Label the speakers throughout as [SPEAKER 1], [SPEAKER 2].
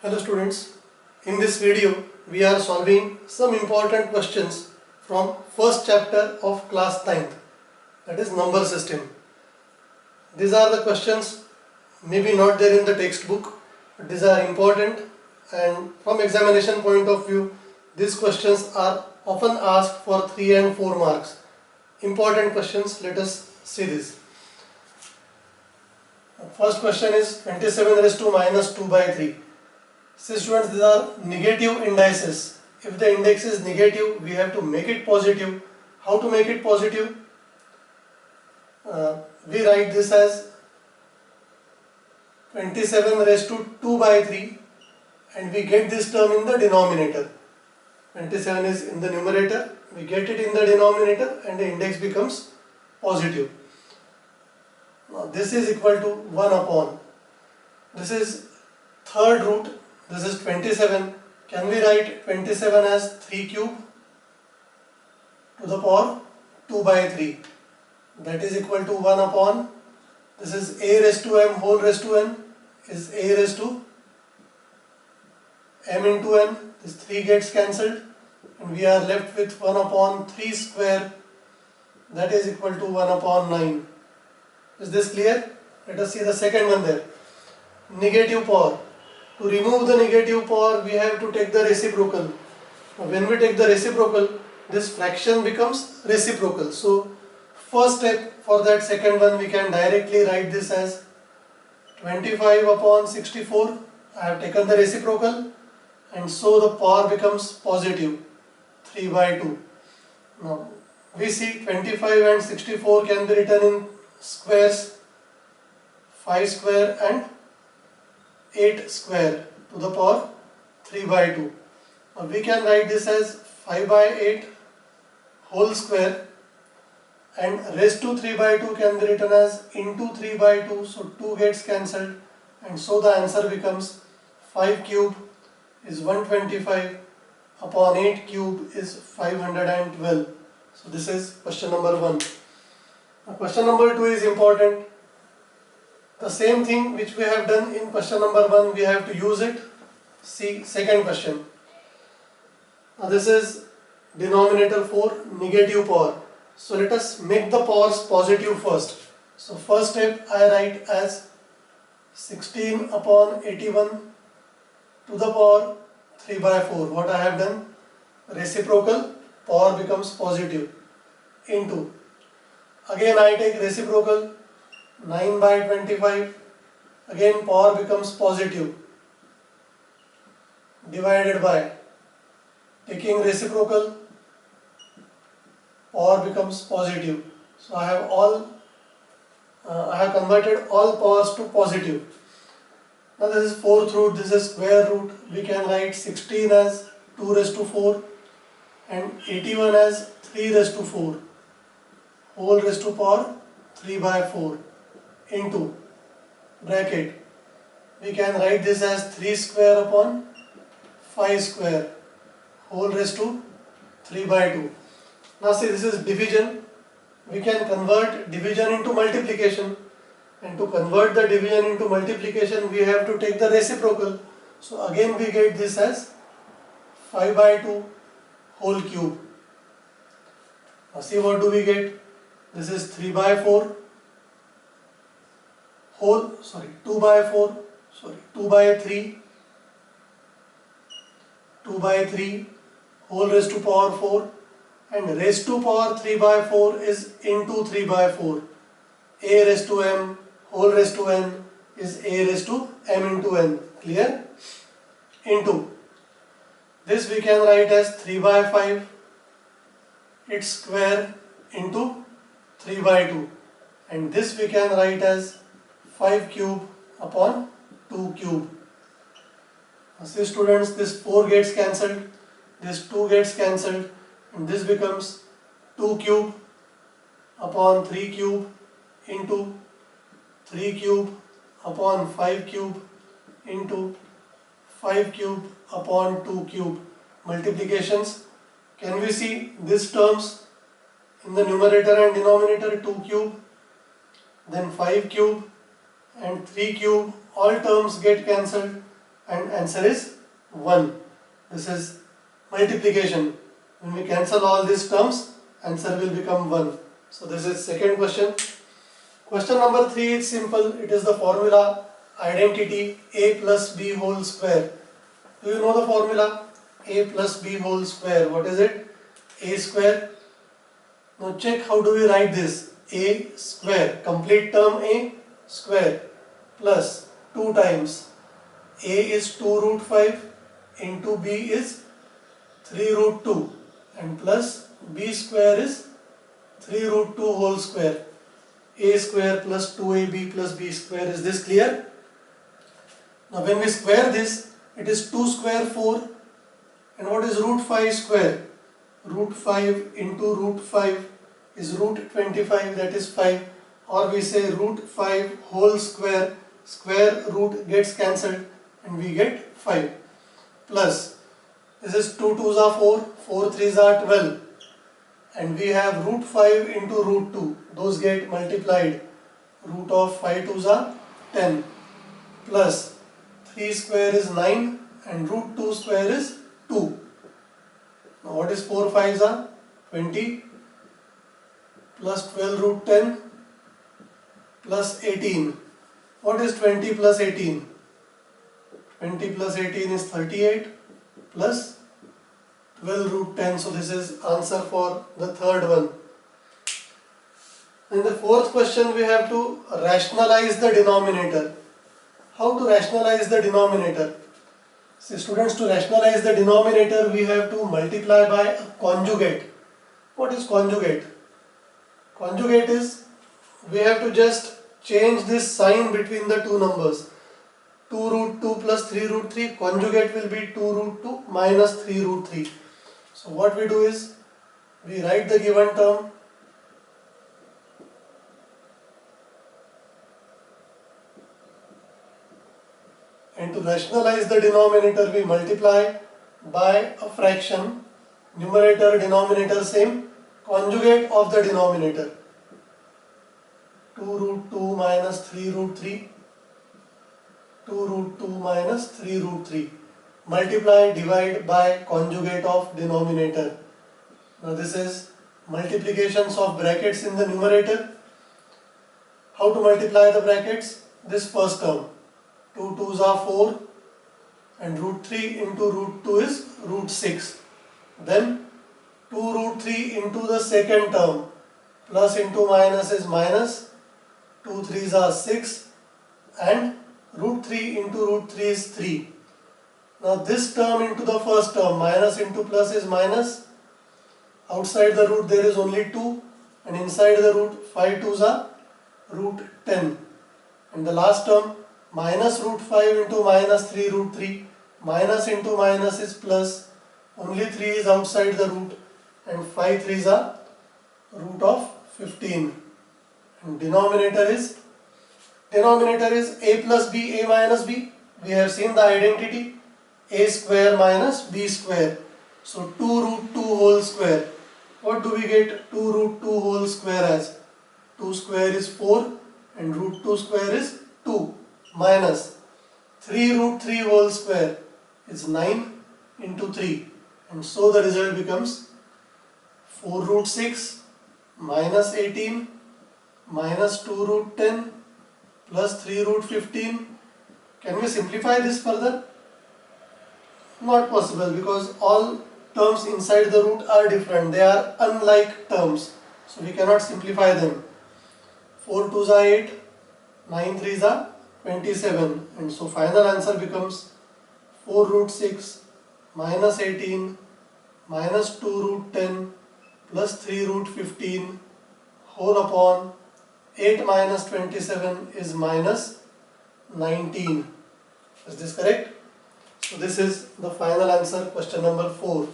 [SPEAKER 1] Hello students, in this video we are solving some important questions from first chapter of class 9th, that is number system. These are the questions maybe not there in the textbook, but these are important, and from examination point of view these questions are often asked for 3 and 4 marks. Important questions, let us see this. First question is 27 raised to minus 2 by 3. See students, these are negative indices. If the index is negative, we have to make it positive. How to make it positive? We write this as 27 raised to 2 by 3 and we get this term in the denominator. 27 is in the numerator, we get it in the denominator and the index becomes positive. Now this is equal to 1 upon. This is third root. This is 27. Can we write 27 as 3 cube to the power 2 by 3? That is equal to 1 upon. This is a raised to m whole raised to n is a raised to m into n. This 3 gets cancelled and we are left with 1 upon 3 square. That is equal to 1 upon 9. Is this clear? Let us see the second one there. Negative power. To remove the negative power, we have to take the reciprocal. Now, when we take the reciprocal, this fraction becomes reciprocal. So, first step for that second one, we can directly write this as 25 upon 64. I have taken the reciprocal and so the power becomes positive 3 by 2. Now, we see 25 and 64 can be written in squares, 5 square and 8 square to the power 3 by 2. Now we can write this as 5 by 8 whole square and raised to 3 by 2 can be written as into 3 by 2. So 2 gets cancelled and so the answer becomes 5 cube is 125 upon 8 cube is 512. So this is question number 1. Now question number 2 is important. The same thing which we have done in question number 1, we have to use it. See second question. Now this is denominator 4, negative power. So let us make the powers positive first. So first step I write as 16 upon 81 to the power 3 by 4. What I have done? Reciprocal, power becomes positive, into. Again I take reciprocal, 9 by 25, again power becomes positive, divided by, taking reciprocal, power becomes positive. So I have converted all powers to positive. Now this is fourth root, this is square root. We can write 16 as 2 raised to 4 and 81 as 3 raised to 4 whole raised to power 3 by 4. Into bracket, we can write this as 3 square upon 5 square whole raised to 3 by 2. Now see, this is division. We can convert division into multiplication, and to convert the division into multiplication we have to take the reciprocal. So again we get this as 5 by 2 whole cube. Now see, what do we get? This is 3 by 4 whole, 2 by 3 whole raised to power 4 and raised to power 3 by 4 is into 3 by 4. A raised to m whole raised to n is a raised to m into n. Clear? Into. This we can write as 3 by 5 its square into 3 by 2 and this we can write as 5 cube upon 2 cube. See students, this 4 gets cancelled, this 2 gets cancelled and this becomes 2 cube upon 3 cube into 3 cube upon 5 cube into 5 cube upon 2 cube. Multiplications. Can we see these terms in the numerator and denominator? 2 cube, then 5 cube and 3 cube, all terms get cancelled and answer is 1. This is multiplication. When we cancel all these terms, answer will become 1. So this is second question. Question number 3 is simple. It is the formula identity a plus b whole square. Do you know the formula? A plus b whole square. What is it? A square. Now check how do we write this. A square, complete term A square, plus 2 times A is 2 root 5 into B is 3 root 2 and plus B square is 3 root 2 whole square. A square plus 2AB plus B square. Is this clear? Now when we square this, it is 2 square 4. And what is root 5 square? Root 5 into root 5 is root 25, that is 5. Or we say root 5 whole square, square root gets cancelled and we get 5. Plus, this is 2 2s are 4, 4 3s are 12. And we have root 5 into root 2, those get multiplied. Root of 5 2s are 10. Plus, 3 square is 9 and root 2 square is 2. Now what is 4 5s are? 20 plus 12 root 10 plus 18. What is 20 plus 18? 20 plus 18 is 38 plus 12 root 10. So this is answer for the third one. In the fourth question we have to rationalize the denominator. How to rationalize the denominator? See students, to rationalize the denominator we have to multiply by a conjugate. What is conjugate? Conjugate is, we have to just change this sign between the two numbers. 2 root 2 plus 3 root 3, conjugate will be 2 root 2 minus 3 root 3. So what we do is, we write the given term and to rationalize the denominator we multiply by a fraction, numerator denominator same, conjugate of the denominator. 2 root 2 minus 3 root 3, 2 root 2 minus 3 root 3. Multiply, divide by conjugate of denominator. Now this is multiplications of brackets in the numerator. How to multiply the brackets? This first term. 2 2s are 4 and root 3 into root 2 is root 6. Then 2 root 3 into the second term, plus into minus is minus, 2 3s are 6 and root 3 into root 3 is 3. Now this term into the first term, minus into plus is minus, outside the root there is only 2 and inside the root 5 2s are root 10. And the last term, minus root 5 into minus 3 root 3, minus into minus is plus, only 3 is outside the root and 5 3s are root of 15. And denominator is a plus b, a minus b. We have seen the identity, a square minus b square. So 2 root 2 whole square. What do we get 2 root 2 whole square as? 2 square is 4 and root 2 square is 2 minus 3 root 3 whole square is 9 into 3. And so the result becomes 4 root 6 minus 18 minus 2 root 10 plus 3 root 15. Can we simplify this further? Not possible, because all terms inside the root are different. They are unlike terms. So we cannot simplify them. 4 2s are 8, 9 3s are 27. And so final answer becomes 4 root 6 minus 18 minus 2 root 10 plus 3 root 15 whole upon 8 minus 27 is minus 19. Is this correct? So this is the final answer, question number 4.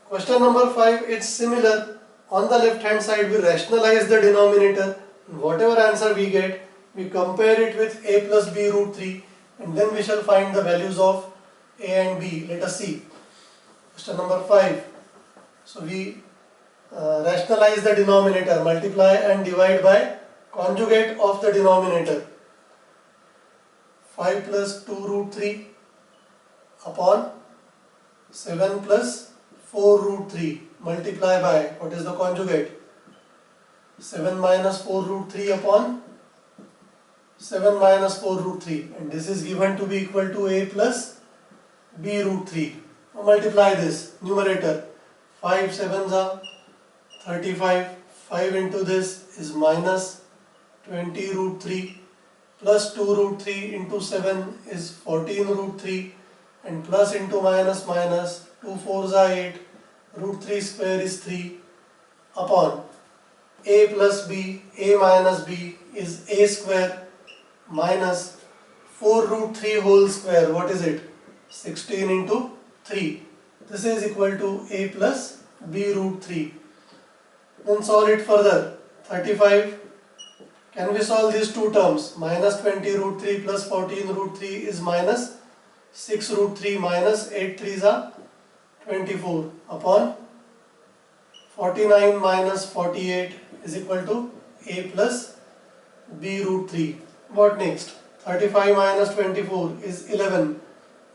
[SPEAKER 1] Question number 5, it's similar. On the left hand side we rationalize the denominator. Whatever answer we get, we compare it with a plus b root 3 and then we shall find the values of a and b. Let us see. Question number 5. So we rationalize the denominator, multiply and divide by conjugate of the denominator. 5 plus 2 root 3 upon 7 plus 4 root 3 multiply by, what is the conjugate? 7 minus 4 root 3 upon 7 minus 4 root 3, and this is given to be equal to a plus b root 3. Now multiply this numerator. 5 sevens are 35. 5 into this is minus 20 root 3 plus 2 root 3 into 7 is 14 root 3, and plus into minus minus 2 fours are 8, root 3 square is 3 upon a plus b, a minus b is a square minus 4 root 3 whole square. What is it? 16 into 3. This is equal to a plus b root 3. Then solve it further. 35. Can we solve these two terms? Minus 20 root 3 plus 14 root 3 is minus 6 root 3 minus 8 3s are 24 upon 49 minus 48 is equal to a plus b root 3. What next? 35 minus 24 is 11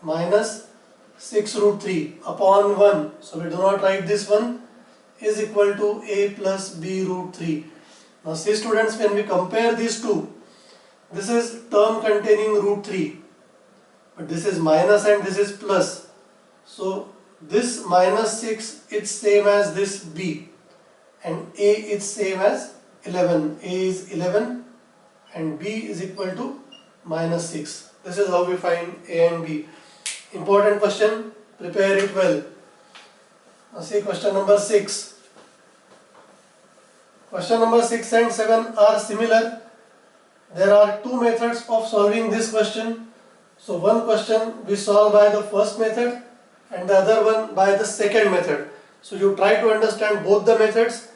[SPEAKER 1] minus 6 root 3 upon 1. So we do not write this one, is equal to a plus b root 3. Now see students, when we compare these two, this is term containing root 3, but this is minus and this is plus. So this minus 6 is same as this b, and a is same as 11. A is 11 and b is equal to minus 6. This is how we find a and b. Important question, prepare it well. Now see question number 6. Question number 6 and 7 are similar. There are two methods of solving this question. So one question we solve by the first method and the other one by the second method. So you try to understand both the methods.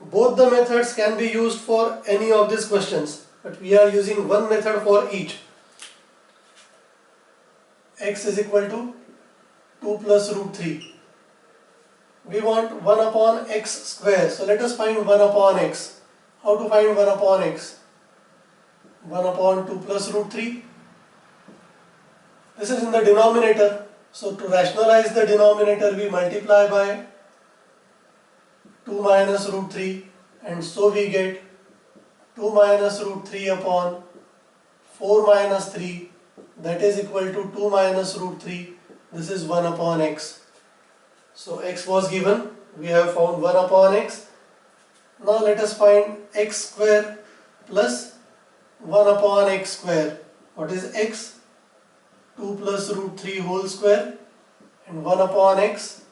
[SPEAKER 1] Both the methods can be used for any of these questions, but we are using one method for each. X is equal to 2 plus root 3. We want 1 upon x square. So let us find 1 upon x. How to find 1 upon x? 1 upon 2 plus root 3. This is in the denominator. So to rationalize the denominator, we multiply by 2 minus root 3, and so we get 2 minus root 3 upon 4 minus 3, that is equal to 2 minus root 3. This is 1 upon x. So x was given, we have found 1 upon x. Now let us find x square plus 1 upon x square. What is x? 2 plus root 3 whole square, and 1 upon x,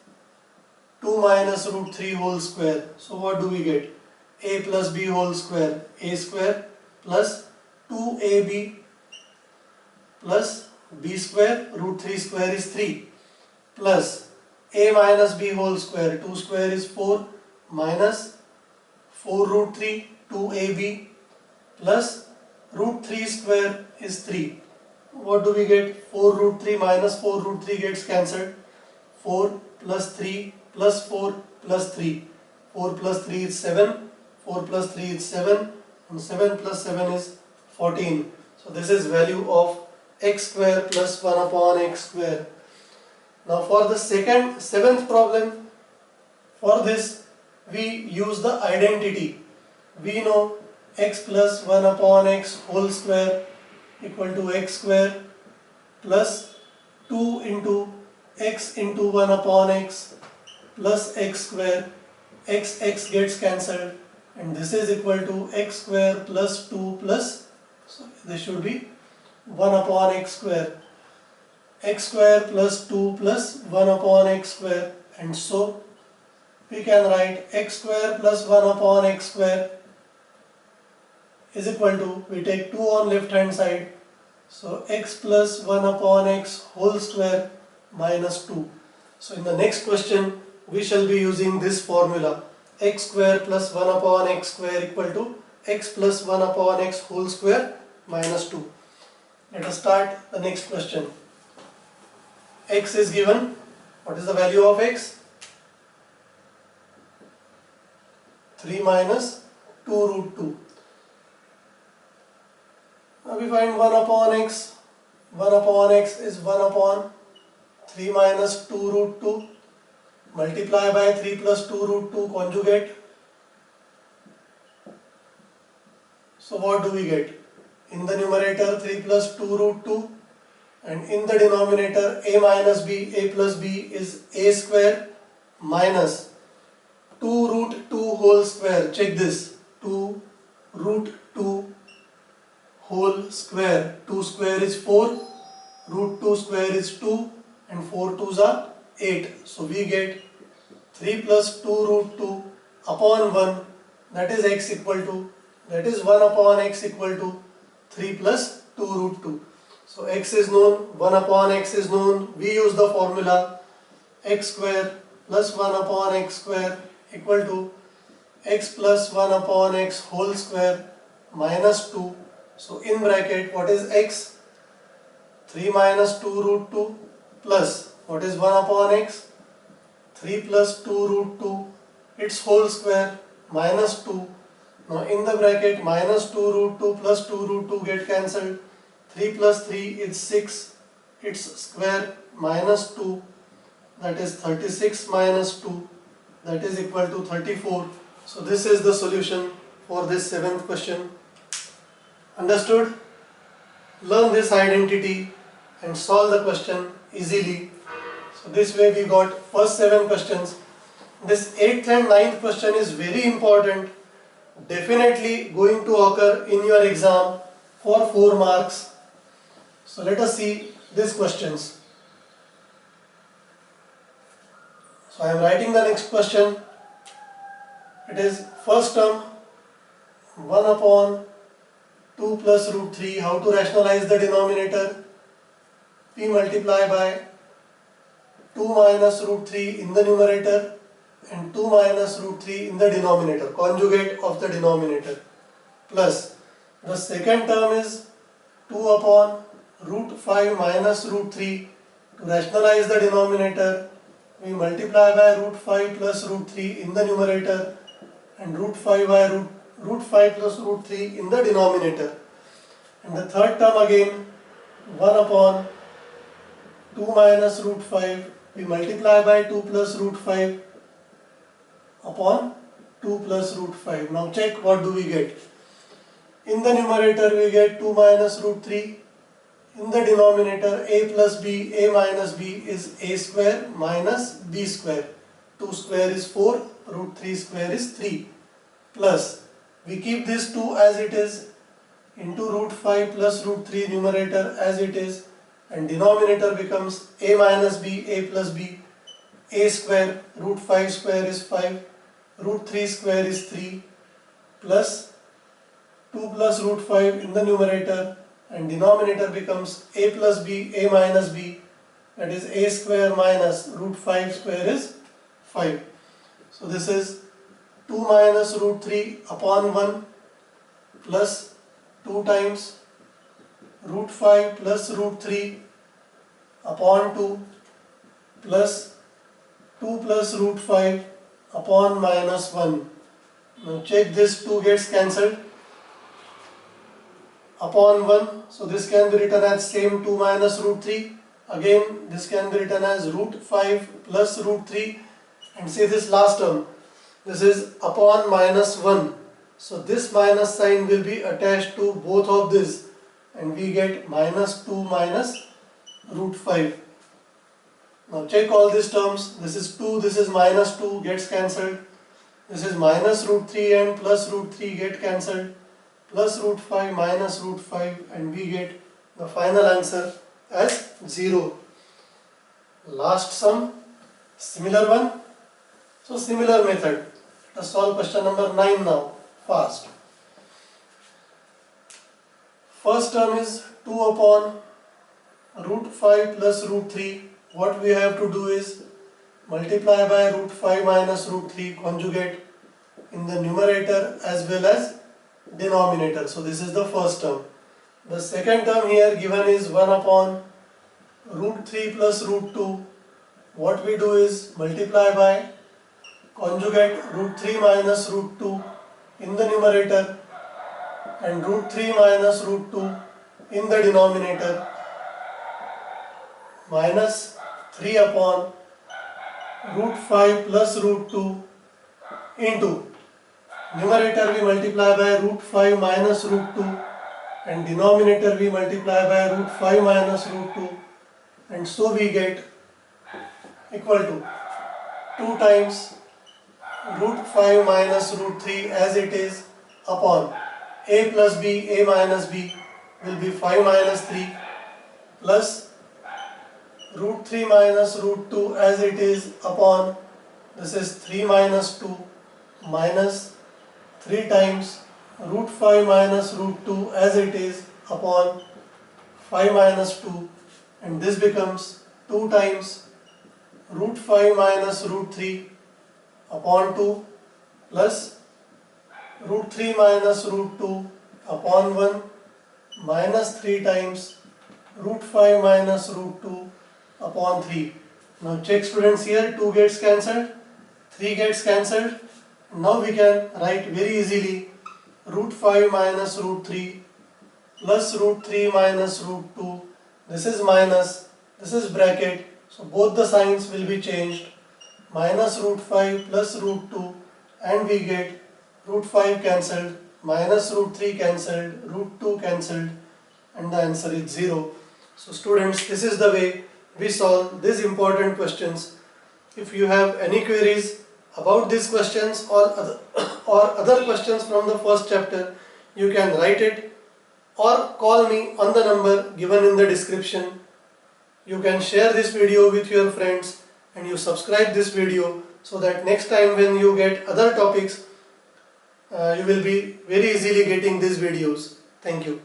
[SPEAKER 1] 2 minus root 3 whole square. So what do we get? A plus b whole square, a square plus 2ab plus b square, root 3 square is 3, plus a minus b whole square, 2 square is 4, minus 4 root 3, 2ab plus root 3 square is 3. What do we get? 4 root 3 minus 4 root 3 gets cancelled. 4 plus 3 plus 4 plus 3. 4 plus 3 is 7, 4 plus 3 is 7, and 7 plus 7 is 14. So this is value of x square plus 1 upon x square. Now for the seventh problem, for this we use the identity. We know x plus 1 upon x whole square equal to x square plus 2 into x into 1 upon x plus x square. X gets cancelled, and this is equal to x square plus 2 plus, so this should be 1 upon x square. X square plus 2 plus 1 upon x square, and so we can write x square plus 1 upon x square is equal to, we take 2 on left hand side, so x plus 1 upon x whole square minus 2. So in the next question we shall be using this formula, x square plus 1 upon x square equal to x plus 1 upon x whole square minus 2. Let us start the next question. X is given. What is the value of x? 3 minus 2 root 2. Now we find 1 upon x. 1 upon x is 1 upon 3 minus 2 root 2 multiply by 3 plus 2 root 2 conjugate. So what do we get? In the numerator 3 plus 2 root 2 and in the denominator a minus b, a plus b is a square minus 2 root 2 whole square. Check this, 2 root 2 whole square. 2 square is 4, root 2 square is 2 and 4 2s are 8. So we get 3 plus 2 root 2 upon 1, that is x equal to, that is 1 upon x equal to 3 plus 2 root 2. So x is known, 1 upon x is known. We use the formula x square plus 1 upon x square equal to x plus 1 upon x whole square minus 2. So in bracket, what is x? 3 minus 2 root 2 plus what is 1 upon x? 3 plus 2 root 2 its whole square minus 2. Now in the bracket minus 2 root 2 plus 2 root 2 get cancelled. 3 plus 3 is 6, its square minus 2, that is 36 minus 2, that is equal to 34. So this is the solution for this 7th question. Understood? Learn this identity and solve the question easily. So this way we got first 7 questions. This 8th and 9th question is very important, definitely going to occur in your exam for 4 marks. So let us see these questions. So I am writing the next question. It is first term 1 upon 2 plus root 3. How to rationalize the denominator? P multiply by 2 minus root 3 in the numerator and 2 minus root 3 in the denominator, conjugate of the denominator, plus the second term is 2 upon root 5 minus root 3. To rationalize the denominator, we multiply by root 5 plus root 3 in the numerator and root 5 by root 5 plus root 3 in the denominator. And the third term again 1 upon 2 minus root 5, we multiply by 2 plus root 5 upon 2 plus root 5. Now check what do we get. In the numerator we get 2 minus root 3. In the denominator a plus b, a minus b is a square minus b square. 2 square is 4, root 3 square is 3. Plus, we keep this 2 as it is into root 5 plus root 3 numerator as it is, and denominator becomes a minus b, a plus b, a square, root 5 square is 5, root 3 square is 3, plus 2 plus root 5 in the numerator, and denominator becomes a plus b, a minus b, that is a square minus root 5 square is 5. So this is 2 minus root 3 upon 1 plus 2 times root 5 plus root 3 upon 2 plus 2 plus root 5 upon minus 1. Now check, this 2 gets cancelled upon 1. So this can be written as same 2 minus root 3. Again this can be written as root 5 plus root 3, and say this last term, this is upon minus 1. So this minus sign will be attached to both of this and we get minus 2 minus root 5. Now check all these terms. This is 2, this is minus 2, gets cancelled. This is minus root 3 and plus root 3 get cancelled. Plus root 5 minus root 5, and we get the final answer as 0. Last sum, similar one. So similar method. Let us solve question number 9 now, fast. First term is 2 upon root 5 plus root 3. What we have to do is multiply by root 5 minus root 3, conjugate in the numerator as well as denominator. So this is the first term. The second term here given is 1 upon root 3 plus root 2. What we do is multiply by conjugate root 3 minus root 2 in the numerator and root 3 minus root 2 in the denominator, minus 3 upon root 5 plus root 2 into numerator we multiply by root 5 minus root 2 and denominator we multiply by root 5 minus root 2, and so we get equal to 2 times root 5 minus root 3 as it is upon a plus b, a minus b will be 5 minus 3 plus root 3 minus root 2 as it is upon, this is 3 minus 2 minus 3 times root 5 minus root 2 as it is upon 5 minus 2, and this becomes 2 times root 5 minus root 3 upon 2 plus root 3 minus root 2 upon 1 minus 3 times root 5 minus root 2 upon 3. Now check students, here 2 gets cancelled, 3 gets cancelled. Now we can write very easily root 5 minus root 3 plus root 3 minus root 2. This is minus, this is bracket, so both the signs will be changed. Minus root 5 plus root 2, and we get root 5 cancelled, minus root 3 cancelled, root 2 cancelled, and the answer is 0. So students, this is the way we solve these important questions. If you have any queries about these questions or other questions from the first chapter, you can write it or call me on the number given in the description. You can share this video with your friends and you subscribe this video so that next time when you get other topics, you will be very easily getting these videos. Thank you.